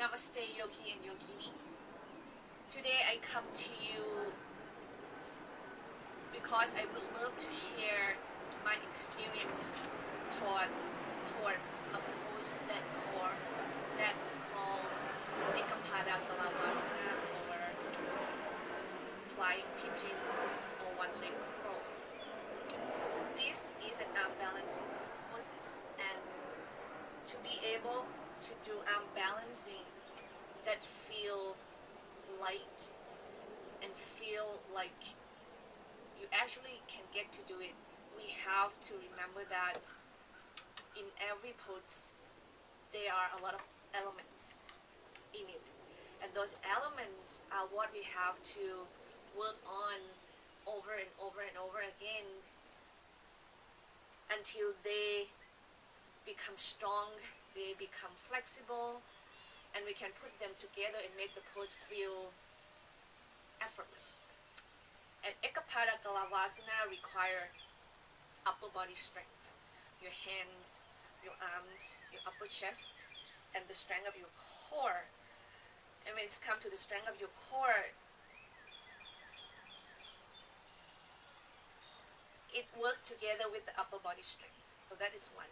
Namaste Yogi and Yogini. Today I come to you because I would love to share my experience toward a pose that that's called Eka Pada Galavasana, or flying pigeon, or one leg roll. This is an arm balancing poses, and to be able to do arm balancing that feel light and feel like you actually can get to do it, we have to remember that in every pose there are a lot of elements in it, and those elements are what we have to work on over and over and over again until they become strong, they become flexible, and we can put them together and make the pose feel effortless. And Eka Pada Galavasana require upper body strength, your hands, your arms, your upper chest, and the strength of your core. And when it's come to the strength of your core, it works together with the upper body strength. So that is one.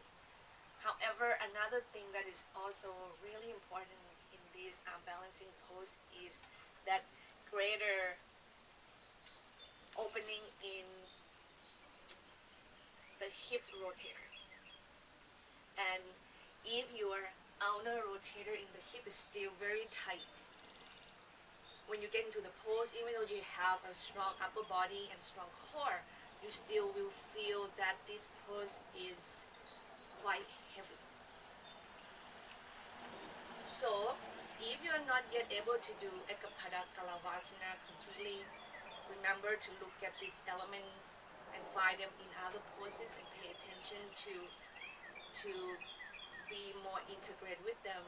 However, another thing that is also really important in this balancing pose is that greater opening in the hip rotator. And if your ulnar rotator in the hip is still very tight, when you get into the pose, even though you have a strong upper body and strong core, you still will feel that this pose is quite heavy. So if you are not yet able to do Eka Pada Galavasana completely, remember to look at these elements and find them in other poses and pay attention to be more integrated with them.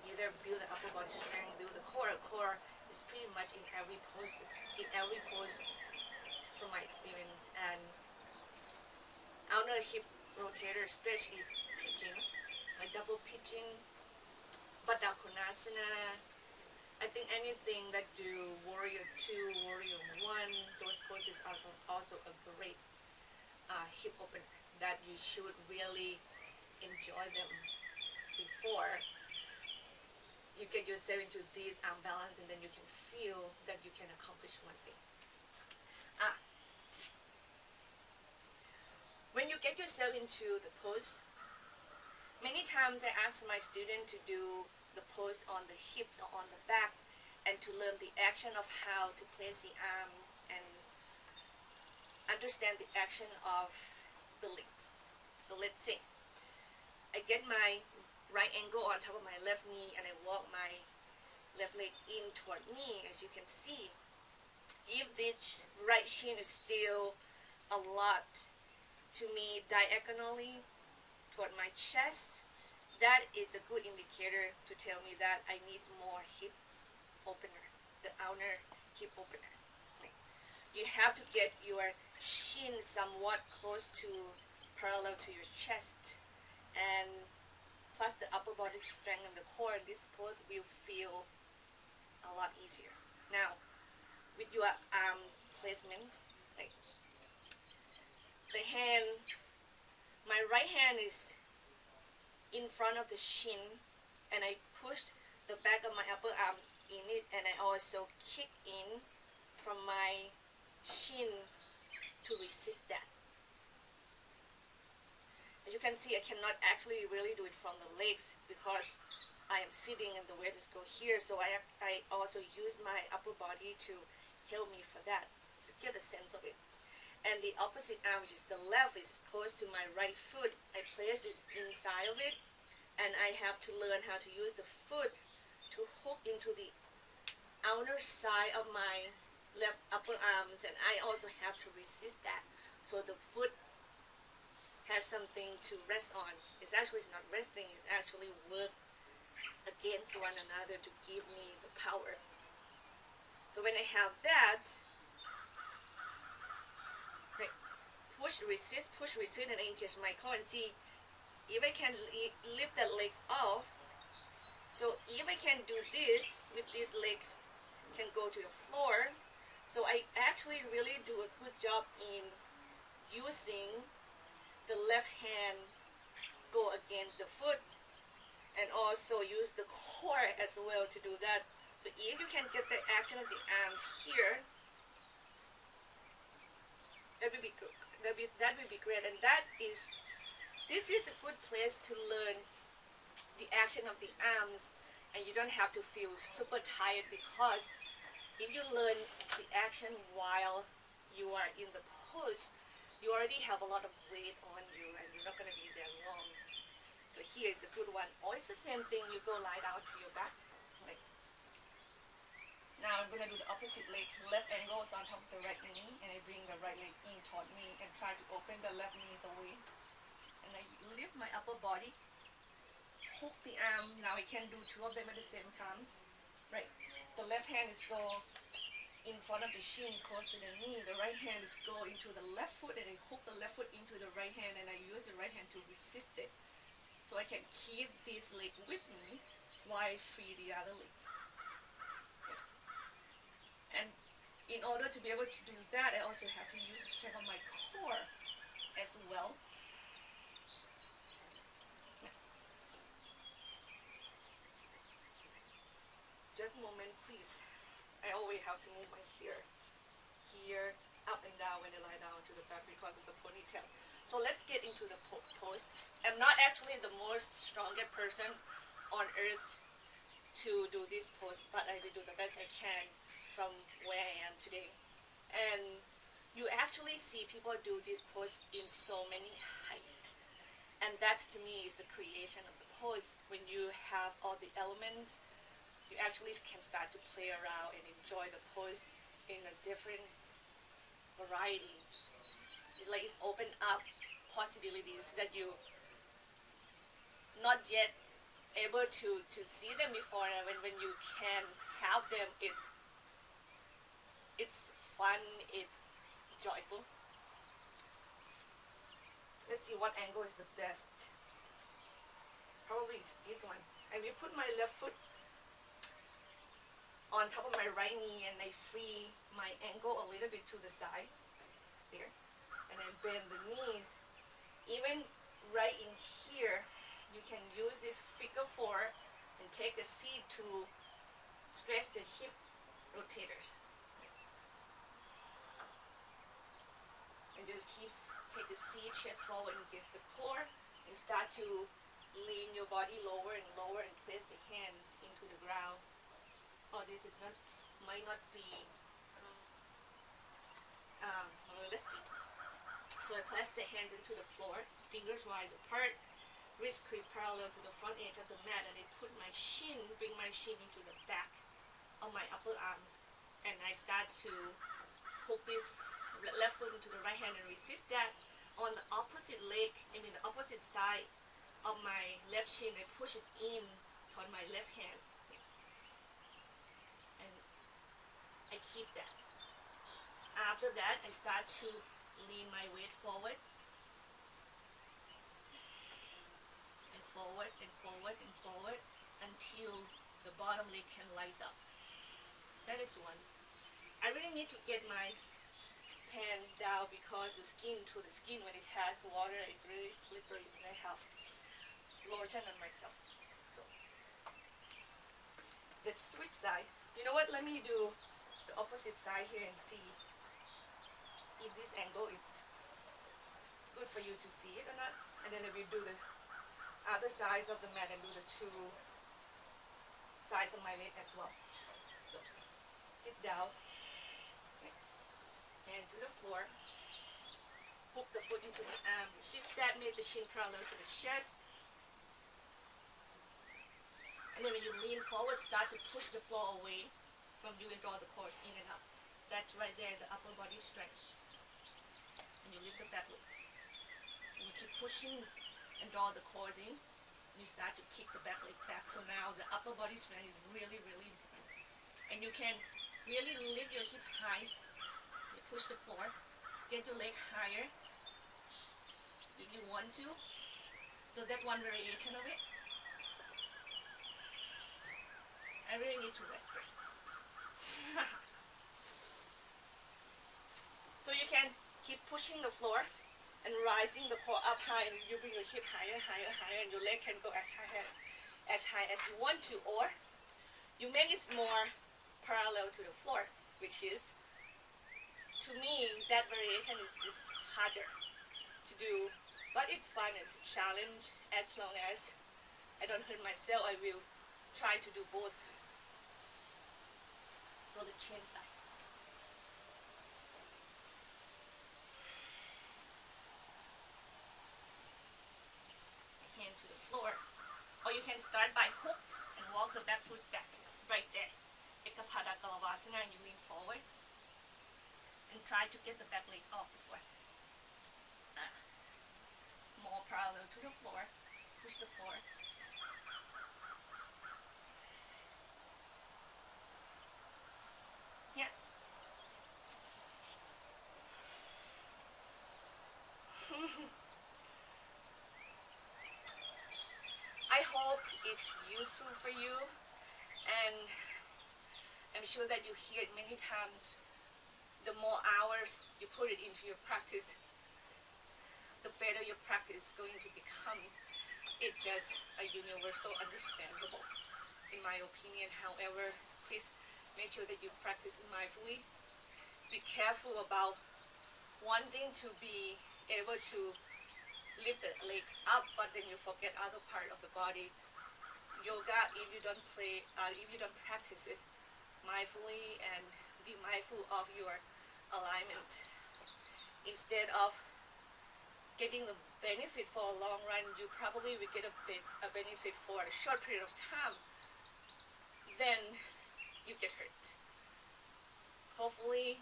Either build the upper body strength, build the core. Core is pretty much in every pose from my experience. And ulnar hip rotator stretch is pigeon, a double pigeon, Baddha Konasana. I think anything that do warrior 2, warrior 1, those poses are also a great hip opener that you should really enjoy them before you get yourself into this balance, and then you can feel that you can accomplish one thing. When you get yourself into the pose, many times I ask my student to do the pose on the hips or on the back, and to learn the action of how to place the arm and understand the action of the legs. So let's say I get my right ankle on top of my left knee and I walk my left leg in toward me. As you can see, if this right shin is still a lot to me diagonally toward my chest, that is a good indicator to tell me that I need more hip opener, the ulnar hip opener. You have to get your shin somewhat close to parallel to your chest, and plus the upper body strength and the core, this pose will feel a lot easier. Now, with your arms placement, like the hand, my right hand is in front of the shin, and I pushed the back of my upper arm in it, and I also kick in from my shin to resist that. As you can see, I cannot actually really do it from the legs because I am sitting and the weight is go here, so I also use my upper body to help me for that, to get a sense of it. And the opposite arm, which is the left, is close to my right foot. I place this inside of it, and I have to learn how to use the foot to hook into the outer side of my left upper arms, and I also have to resist that. So the foot has something to rest on. It's not resting, it's actually work against one another to give me the power. So when I have that, push, resist, and engage my core, and see if I can lift the legs off So if I can do this with this leg can go to the floor, so I actually really do a good job in using the left hand go against the foot, and also use the core as well to do that. So if you can get the action of the arms here, that would be good. That would be great. And this is a good place to learn the action of the arms, and you don't have to feel super tired, because if you learn the action while you are in the pose, you already have a lot of weight on you and you're not going to be there long. So here is a good one. Or it's the same thing, you go lie down to your back. Like, now I'm going to do the opposite leg. Left ankle is on top of the right knee, and I bring the right leg in toward me and try to open the left knee away. And I lift my upper body, hook the arm. Now I can do two of them at the same time. Right. The left hand is go in front of the shin, close to the knee. The right hand is go into the left foot, and I hook the left foot into the right hand, and I use the right hand to resist it. So I can keep this leg with me while I free the other legs. And in order to be able to do that, I also have to use the strength of my core as well. Just a moment, please. I always have to move my hair here, up and down when I lie down to the back because of the ponytail. So let's get into the pose. I'm not actually the most strongest person on earth to do this pose, but I will do the best I can from where I am today. And you actually see people do this pose in so many heights. And that's, to me, is the creation of the pose. When you have all the elements, you actually can start to play around and enjoy the pose in a different variety. It's like it's opened up possibilities that you not yet able to see them before. And when you can have them, it's fun, it's joyful. Let's see what angle is the best. Probably it's this one. I will put my left foot on top of my right knee, and I free my ankle a little bit to the side there, and then bend the knees. Even right in here, you can use this figure four and take the seat to stretch the hip rotators, and just take the seat, chest forward against the core, and start to lean your body lower and lower, and place the hands into the ground. Oh, this is not, might not be, let's see. So I place the hands into the floor, fingers wide apart, wrist crease parallel to the front edge of the mat, and I put my shin, bring my shin into the back of my upper arms, and I start to hook this left foot into the right hand and resist that. On the opposite leg, I mean the opposite side of my left shin, I push it in toward my left hand. I keep that. After that, I start to lean my weight forward and forward and forward and forward until the bottom leg can light up. That is one. I really need to get my pan down because the skin to the skin, when it has water, it's really slippery, and I have lotion on myself. So the switch side. You know what? Let me do the opposite side here and see if this angle is good for you to see it or not. And then we do the other sides of the mat and do the two sides of my leg as well. So sit down, okay. Hand to the floor, hook the foot into the arm, resist that, make the chin parallel to the chest. And then when you lean forward, start to push the floor away from you and draw the core in and up. That's right there, the upper body strength. And you lift the back leg. And you keep pushing and draw the core in. And you start to kick the back leg back. So now the upper body strength is really, really important. And you can really lift your hip high. You push the floor. Get your leg higher if you want to. So that's one variation of it. I really need to rest first. So you can keep pushing the floor and rising the core up high, and you bring your hip higher, higher, higher, and your leg can go as high as you want to, or you make it more parallel to the floor, which is, to me, that variation is just harder to do, but it's fun, it's a challenge. As long as I don't hurt myself, I will try to do both. So the chin side. Hand to the floor, or you can start by hook and walk the back foot back, right there. Eka Pada Galavasana, and you lean forward and try to get the back leg off the floor. More parallel to the floor. Push the floor. Yeah. I hope it's useful for you, and I'm sure that you hear it many times. The more hours you put it into your practice, the better your practice is going to become. It's just a universal understandable, in my opinion. However, please make sure that you practice mindfully. Be careful about wanting to be able to lift the legs up, but then you forget other part of the body. Yoga, if you don't practice it mindfully and be mindful of your alignment, instead of getting the benefit for a long run, you probably will get a benefit for a short period of time. Then you get hurt. Hopefully,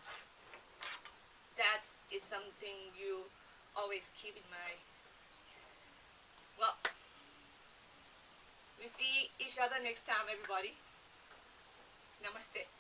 that is something you always keep in mind. Well, we see each other next time, everybody. Namaste.